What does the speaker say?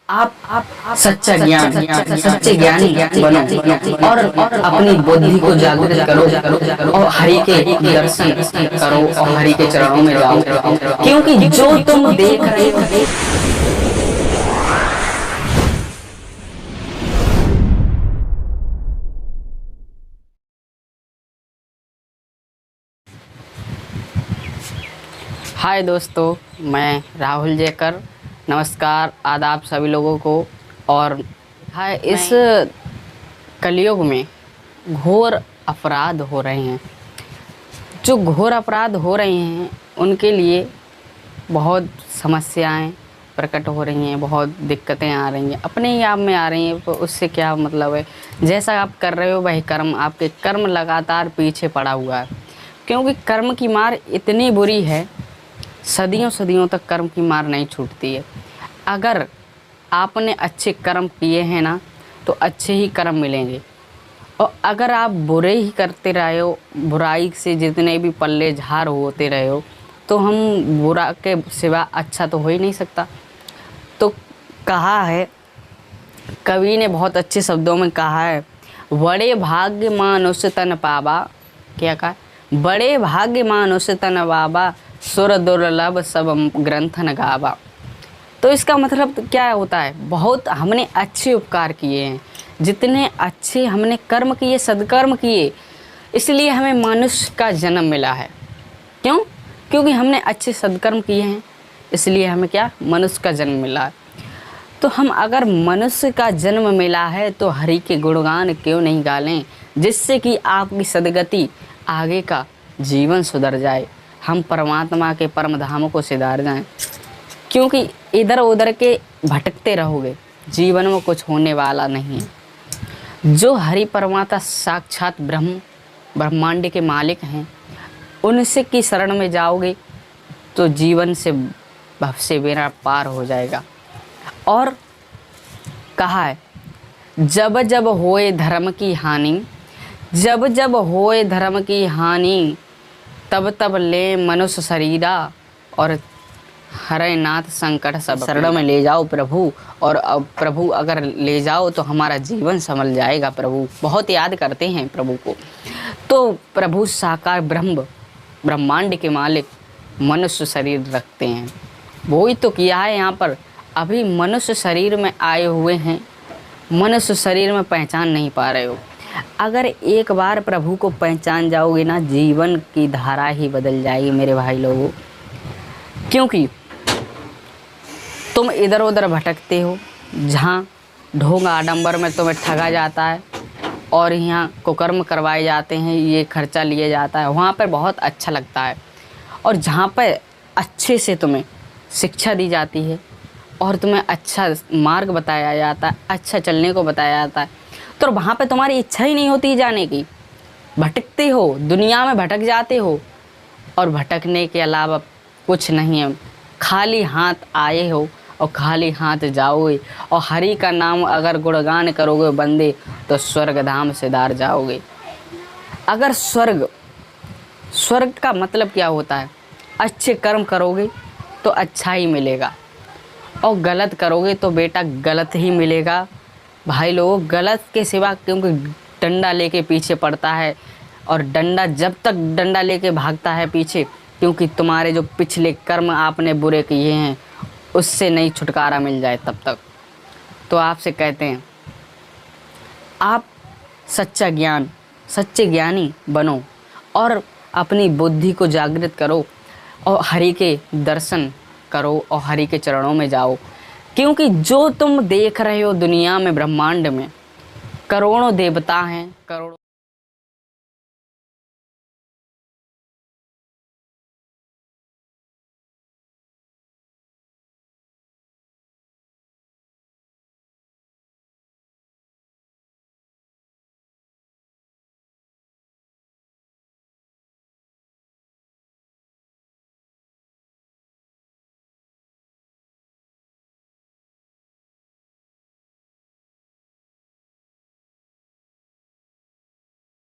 आप सच्चा ज्ञान सच्चे ज्ञानी बनो और अपनी बुद्धि को जागृत करो और हरि के दर्शन करो और हरि के चरणों में जाओ, क्योंकि जो तुम देख रहे हो। हाय दोस्तों, मैं राहुल जयकर। नमस्कार, आदाब सभी लोगों को। और हाय, इस कलयुग में घोर अपराध हो रहे हैं। जो घोर अपराध हो रहे हैं उनके लिए बहुत समस्याएं प्रकट हो रही हैं, बहुत दिक्कतें आ रही हैं, अपने ही आप में आ रही हैं। तो उससे क्या मतलब है, जैसा आप कर रहे हो वही कर्म, आपके कर्म लगातार पीछे पड़ा हुआ है। क्योंकि कर्म की मार इतनी बुरी है, सदियों सदियों तक कर्म की मार नहीं छूटती है। अगर आपने अच्छे कर्म किए हैं ना, तो अच्छे ही कर्म मिलेंगे। और अगर आप बुरे ही करते रहे हो, बुराई से जितने भी पल्ले झार होते रहे हो, तो हम बुरा के सिवा अच्छा तो हो ही नहीं सकता। तो कहा है, कवि ने बहुत अच्छे शब्दों में कहा है, बड़े भाग्य मानुष तन पावा। क्या कहा? बड़े भाग्य मानुष तन पावा, सुर दुर्लभ सब ग्रंथन गावा। तो इसका मतलब क्या होता है, बहुत हमने अच्छे उपकार किए हैं, जितने अच्छे हमने कर्म किए, सद्कर्म किए, इसलिए हमें मनुष्य का जन्म मिला है। क्यों? क्योंकि हमने अच्छे सद्कर्म किए हैं, इसलिए हमें क्या, मनुष्य का जन्म मिला है। तो हम अगर मनुष्य का जन्म मिला है तो हरि के गुणगान क्यों नहीं गा लें, जिससे कि आपकी सदगति, आगे का जीवन सुधर जाए, हम परमात्मा के परम धामों को सिधार जाएं। क्योंकि इधर उधर के भटकते रहोगे, जीवन में कुछ होने वाला नहीं है। जो हरि परमात्मा साक्षात ब्रह्मांड के मालिक हैं, उनसे की शरण में जाओगे तो जीवन से भव से बेड़ा पार हो जाएगा। और कहा है, जब जब होए धर्म की हानि, जब जब होए धर्म की हानि, तब तब ले मनुष्य शरीरा और हरे नाथ संकट सब। शरण में ले जाओ प्रभु, और अब प्रभु अगर ले जाओ तो हमारा जीवन संभल जाएगा। प्रभु बहुत याद करते हैं प्रभु को। तो प्रभु साकार ब्रह्मांड के मालिक मनुष्य शरीर रखते हैं। वो ही तो किया है यहाँ पर। अभी मनुष्य शरीर में आए हुए हैं, मनुष्य शरीर में पहचान नहीं पा रहे हो। अगर एक बार प्रभु को पहचान जाओगे ना, जीवन की धारा ही बदल जाएगी मेरे भाई लोगों। क्योंकि तुम इधर उधर भटकते हो, जहाँ ढोंग आडंबर में तुम्हें ठगा जाता है और यहाँ कुकर्म करवाए जाते हैं, ये खर्चा लिए जाता है, वहाँ पर बहुत अच्छा लगता है। और जहाँ पर अच्छे से तुम्हें शिक्षा दी जाती है और तुम्हें अच्छा मार्ग बताया जाता है, अच्छा चलने को बताया जाता है, तो वहाँ पे तुम्हारी इच्छा ही नहीं होती जाने की। भटकते हो, दुनिया में भटक जाते हो, और भटकने के अलावा कुछ नहीं है। खाली हाथ आए हो और खाली हाथ जाओगे। और हरि का नाम अगर गुणगान करोगे बंदे, तो स्वर्ग धाम सिधार जाओगे। अगर स्वर्ग का मतलब क्या होता है, अच्छे कर्म करोगे तो अच्छा ही मिलेगा, और गलत करोगे तो बेटा गलत ही मिलेगा। भाई लोग, गलत के सिवा, क्योंकि डंडा लेके पीछे पड़ता है, और डंडा जब तक डंडा लेके भागता है पीछे, क्योंकि तुम्हारे जो पिछले कर्म आपने बुरे किए हैं उससे नहीं छुटकारा मिल जाए तब तक। तो आपसे कहते हैं, आप सच्चा ज्ञान सच्चे ज्ञानी बनो और अपनी बुद्धि को जागृत करो और हरि के दर्शन करो और हरि के चरणों में जाओ। क्योंकि जो तुम देख रहे हो दुनिया में, ब्रह्मांड में करोड़ों देवता हैं, करोड़ों